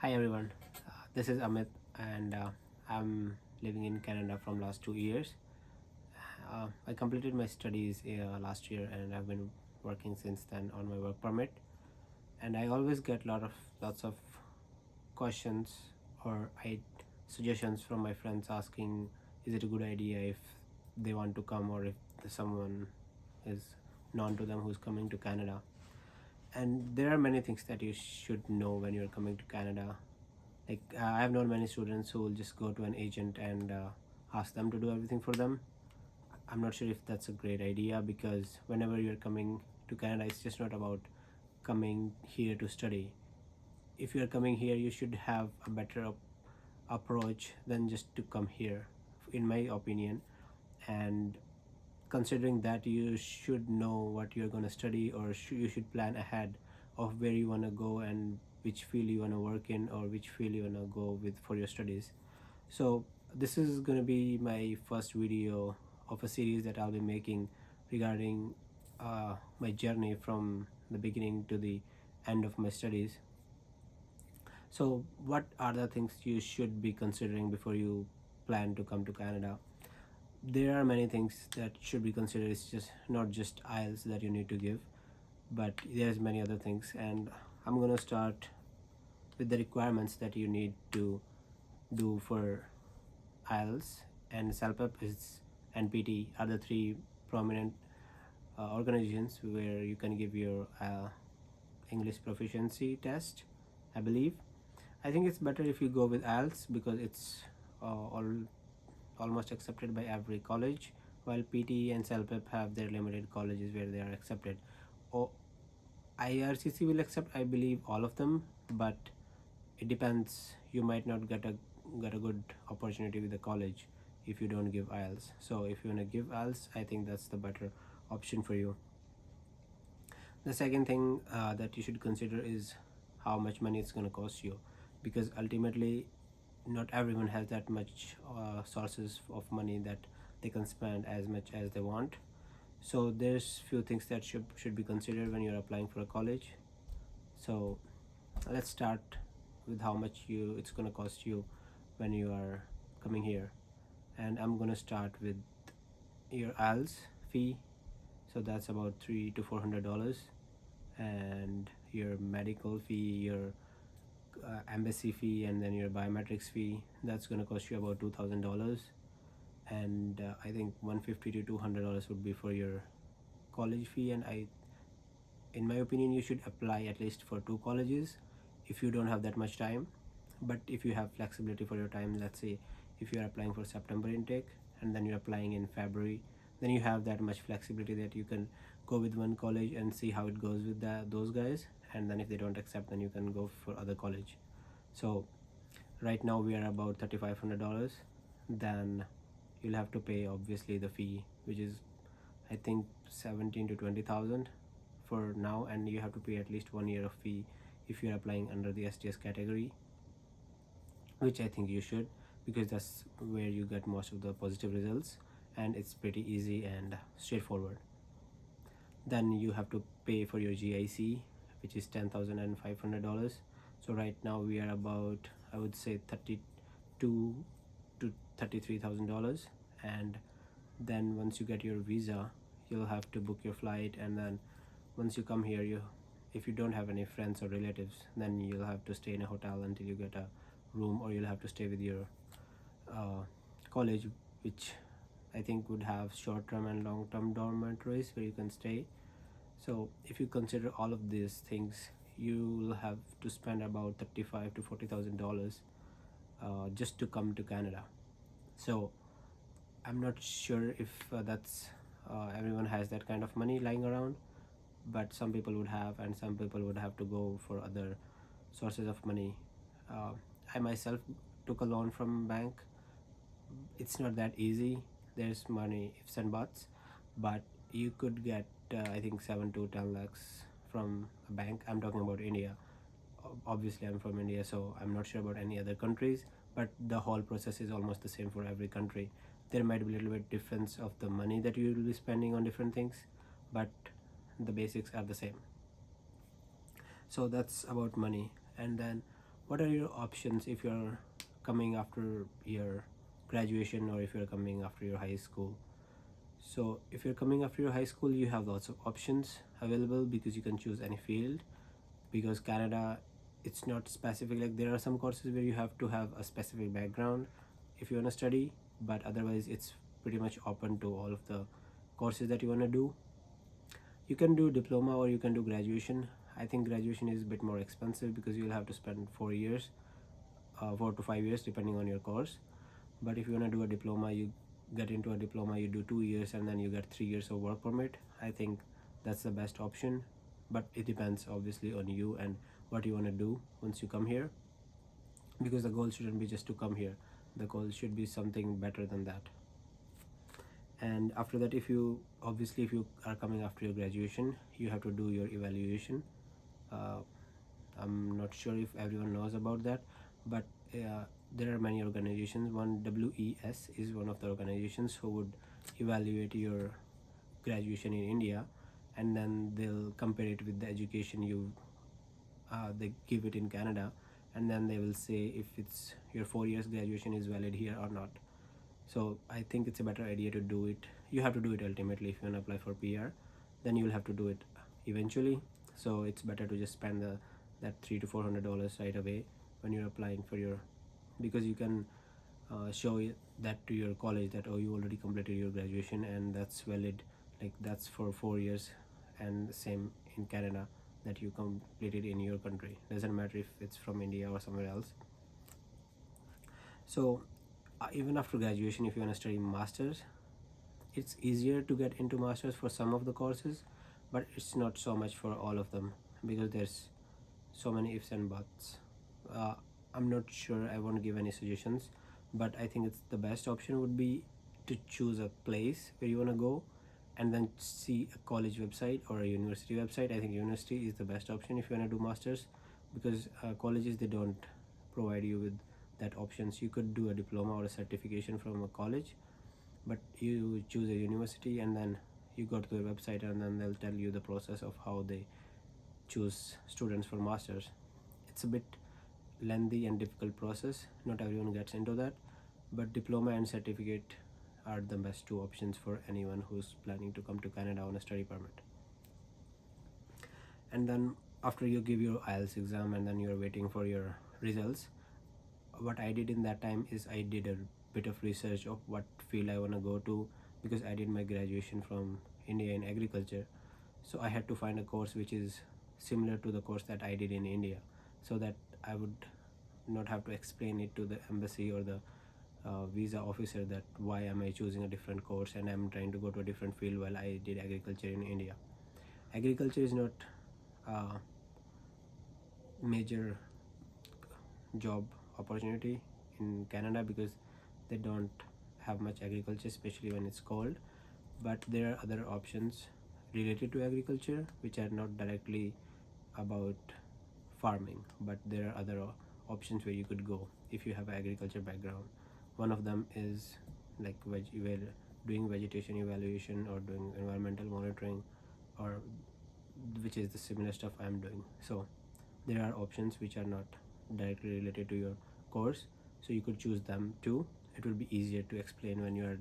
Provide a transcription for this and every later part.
Hi everyone, this is Amit and I'm living in Canada from last 2 years. I completed my studies last year and I've been working since then on my work permit. And I always get lots of questions or suggestions from my friends asking, is it a good idea if they want to come or if someone is known to them who's coming to Canada. And there are many things that you should know when you're coming to Canada. I have known many students who will just go to an agent and ask them to do everything for them. I'm not sure if that's a great idea, because whenever you're coming to Canada, it's just not about coming here to study. If you're coming here, you should have a better approach than just to come here, in my opinion. And considering that, you should know what you're going to study, or you should plan ahead of where you want to go and which field you want to work in, or which field you want to go with for your studies. So this is going to be my first video of a series that I'll be making regarding my journey from the beginning to the end of my studies. So what are the things you should be considering before you plan to come to Canada? There are many things that should be considered. It's just not just IELTS that you need to give, but there's many other things. And I'm going to start with the requirements that you need to do for IELTS. And CELPEP is NPT are the three prominent organizations where you can give your English proficiency test, I believe. I think it's better if you go with IELTS because it's almost accepted by every college, while PT and CELPEP have their limited colleges where they are accepted. Oh, IRCC will accept, I believe, all of them, but it depends. You might not get a good opportunity with the college if you don't give IELTS. So if you want to give IELTS, I think that's the better option for you. The second thing that you should consider is how much money it's going to cost you, because ultimately not everyone has that much sources of money that they can spend as much as they want. So there's few things that should be considered when you're applying for a college. So let's start with how much it's going to cost you when you are coming here. And I'm going to start with your IELTS fee. So that's about $300 to $400. And your medical fee, your embassy fee, and then your biometrics fee, that's going to cost you about $2,000. And I think $150 to $200 would be for your college fee. And in my opinion, you should apply at least for 2 colleges if you don't have that much time. But if you have flexibility for your time, let's say if you're applying for September intake and then you're applying in February, then you have that much flexibility that you can go with one college and see how it goes with those guys. And then if they don't accept, then you can go for other college. So right now we are about $3,500. Then you'll have to pay obviously the fee, which is I think 17 to 20,000 for now, and you have to pay at least 1 year of fee if you're applying under the STS category, which I think you should, because that's where you get most of the positive results and it's pretty easy and straightforward. Then you have to pay for your GIC, which is $10,500. So right now we are about, I would say, $32,000 to $33,000. And then once you get your visa, you'll have to book your flight. And then once you come here, if you don't have any friends or relatives, then you'll have to stay in a hotel until you get a room, or you'll have to stay with your college, which I think would have short-term and long-term dormitories where you can stay. So if you consider all of these things, you'll have to spend about $35,000 to $40,000 just to come to Canada. So I'm not sure if that's everyone has that kind of money lying around, but some people would have, and some people would have to go for other sources of money. uh, I myself took a loan from bank. It's not that easy. There's money ifs and buts, but you could get I think 7 to 10 lakhs from a bank. I'm talking about India. Obviously I'm from India, so I'm not sure about any other countries, but the whole process is almost the same for every country. There might be a little bit difference of the money that you will be spending on different things, but the basics are the same. So that's about money. And then what are your options if you're coming after your graduation, or if you're coming after your high school? So if you're coming after your high school, you have lots of options available because you can choose any field. Because Canada, it's not specific, like there are some courses where you have to have a specific background if you want to study, but otherwise it's pretty much open to all of the courses that you want to do. You can do diploma or you can do graduation. I think graduation is a bit more expensive because you'll have to spend 4 years, 4 to 5 years depending on your course. But if you want to do a diploma, you get into a diploma, you do 2 years, and then you get 3 years of work permit. I think that's the best option, but it depends obviously on you and what you want to do once you come here, because the goal shouldn't be just to come here. The goal should be something better than that. And after that, if you obviously, if you are coming after your graduation, you have to do your evaluation. uh, I'm not sure if everyone knows about that, but there are many organizations. One, WES, is one of the organizations who would evaluate your graduation in India, and then they'll compare it with the education they give it in Canada, and then they will say if it's your 4 years graduation is valid here or not. So I think it's a better idea to do it. You have to do it ultimately if you want to apply for PR, then you will have to do it eventually. So it's better to just spend that $300 to $400 right away when you're applying for your, because you can show that to your college that, oh, you already completed your graduation and that's valid, like that's for 4 years. And the same in Canada, that you completed in your country, doesn't matter if it's from India or somewhere else. So even after graduation, if you want to study masters, it's easier to get into masters for some of the courses, but it's not so much for all of them because there's so many ifs and buts. uh, I'm not sure, I won't give any suggestions, but I think it's the best option would be to choose a place where you want to go and then see a college website or a university website. I think university is the best option if you want to do masters, because colleges, they don't provide you with that options. You could do a diploma or a certification from a college, but you choose a university and then you go to their website and then they'll tell you the process of how they choose students for masters. It's a bit lengthy and difficult process, not everyone gets into that, but diploma and certificate are the best two options for anyone who's planning to come to Canada on a study permit. And then after you give your IELTS exam and then you're waiting for your results, what I did in that time is I did a bit of research of what field I want to go to, because I did my graduation from India in agriculture. So I had to find a course which is similar to the course that I did in India, so that I would not have to explain it to the embassy or the visa officer that why am I choosing a different course and I'm trying to go to a different field while I did agriculture in India. Agriculture is not a major job opportunity in Canada because they don't have much agriculture, especially when it's cold. But there are other options related to agriculture which are not directly about farming, but there are other options where you could go if you have an agriculture background. One of them is like doing vegetation evaluation or doing environmental monitoring, or which is the similar stuff I'm doing. So there are options which are not directly related to your course, so you could choose them too. It will be easier to explain when you are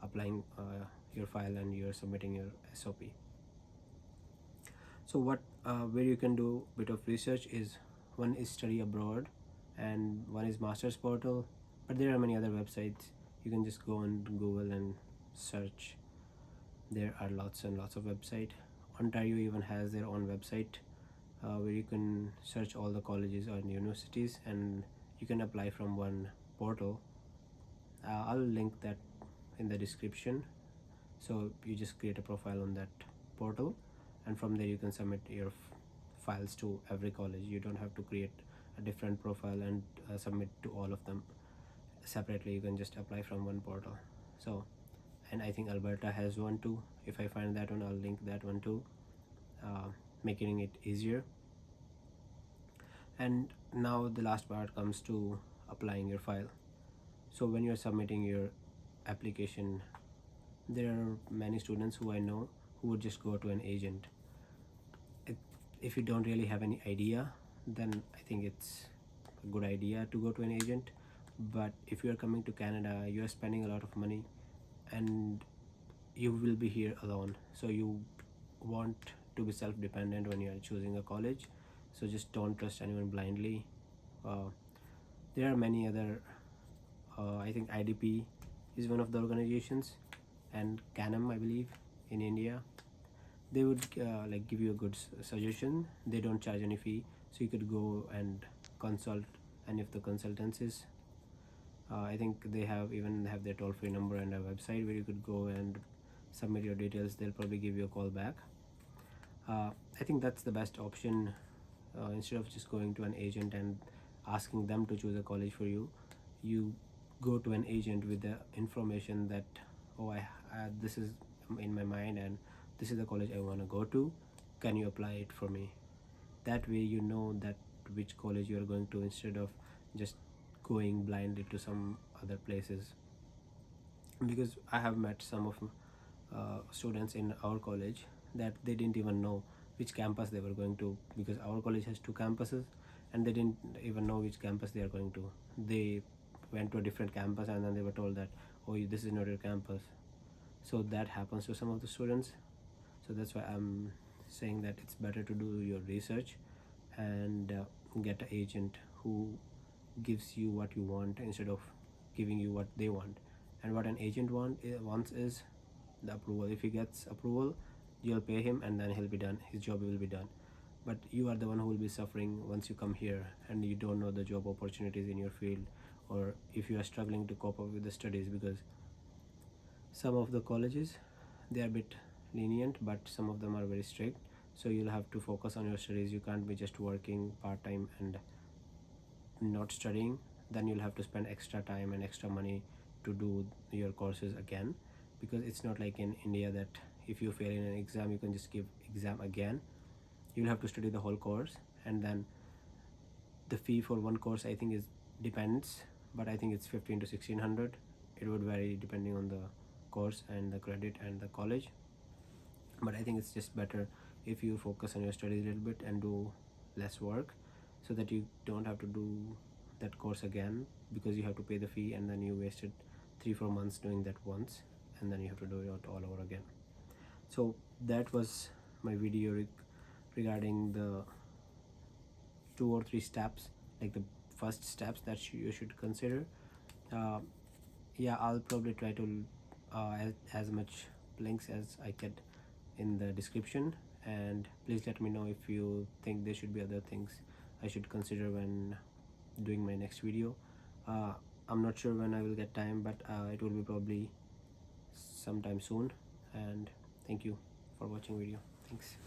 applying your file and you're submitting your SOP. So what where you can do a bit of research is, one is Study Abroad and one is Masters Portal, but there are many other websites. You can just go on Google and search. There are lots and lots of websites. Ontario even has their own website where you can search all the colleges and universities and you can apply from one portal. I'll link that in the description. So you just create a profile on that portal, and from there you can submit your files to every college. You don't have to create a different profile and submit to all of them separately. You can just apply from one portal. So, and I think Alberta has one too. If I find that one, I'll link that one too, uh, making it easier. And now the last part comes to applying your file. So when you're submitting your application, there are many students who I know who would just go to an agent. If you don't really have any idea, then I think it's a good idea to go to an agent. But if you are coming to Canada, you are spending a lot of money, and you will be here alone, so you want to be self-dependent when you are choosing a college. So just don't trust anyone blindly. uh, there are many other, I think IDP is one of the organizations, and Canam, I believe, in India. They would like give you a good suggestion. They don't charge any fee, so you could go and consult any of the consultancies. I think they have their toll-free number and a website where you could go and submit your details. They'll probably give you a call back. I think that's the best option, instead of just going to an agent and asking them to choose a college for you. You go to an agent with the information that, oh, this is in my mind, and this is the college I want to go to. Can you apply it for me? That way you know that which college you are going to, instead of just going blindly to some other places. Because I have met some of students in our college that they didn't even know which campus they were going to, because our college has two campuses, and they didn't even know which campus they are going to. They went to a different campus, and then they were told that, oh, this is not your campus. So that happens to some of the students. So that's why I'm saying that it's better to do your research and get an agent who gives you what you want, instead of giving you what they want. And what an agent wants is the approval. If he gets approval, you'll pay him, and then he'll be done, his job will be done. But you are the one who will be suffering once you come here and you don't know the job opportunities in your field, or if you are struggling to cope up with the studies. Because some of the colleges, they are a bit lenient, but some of them are very strict. So you'll have to focus on your studies. You can't be just working part-time and not studying. Then you'll have to spend extra time and extra money to do your courses again. Because it's not like in India that if you fail in an exam, you can just give exam again. You'll have to study the whole course. And then the fee for one course, I think, is depends, but I think it's 15 to 1600. It would vary depending on the course and the credit and the college. But I think it's just better if you focus on your studies a little bit and do less work, so that you don't have to do that course again, because you have to pay the fee, and then you wasted 3-4 months doing that once, and then you have to do it all over again. So that was my video regarding the 2 or 3 steps, like the first steps that you should consider. uh, yeah, I'll probably try to as much links as I get in the description. And please let me know if you think there should be other things I should consider when doing my next video. uh, I'm not sure when I will get time, but it will be probably sometime soon. And thank you for watching video. Thanks.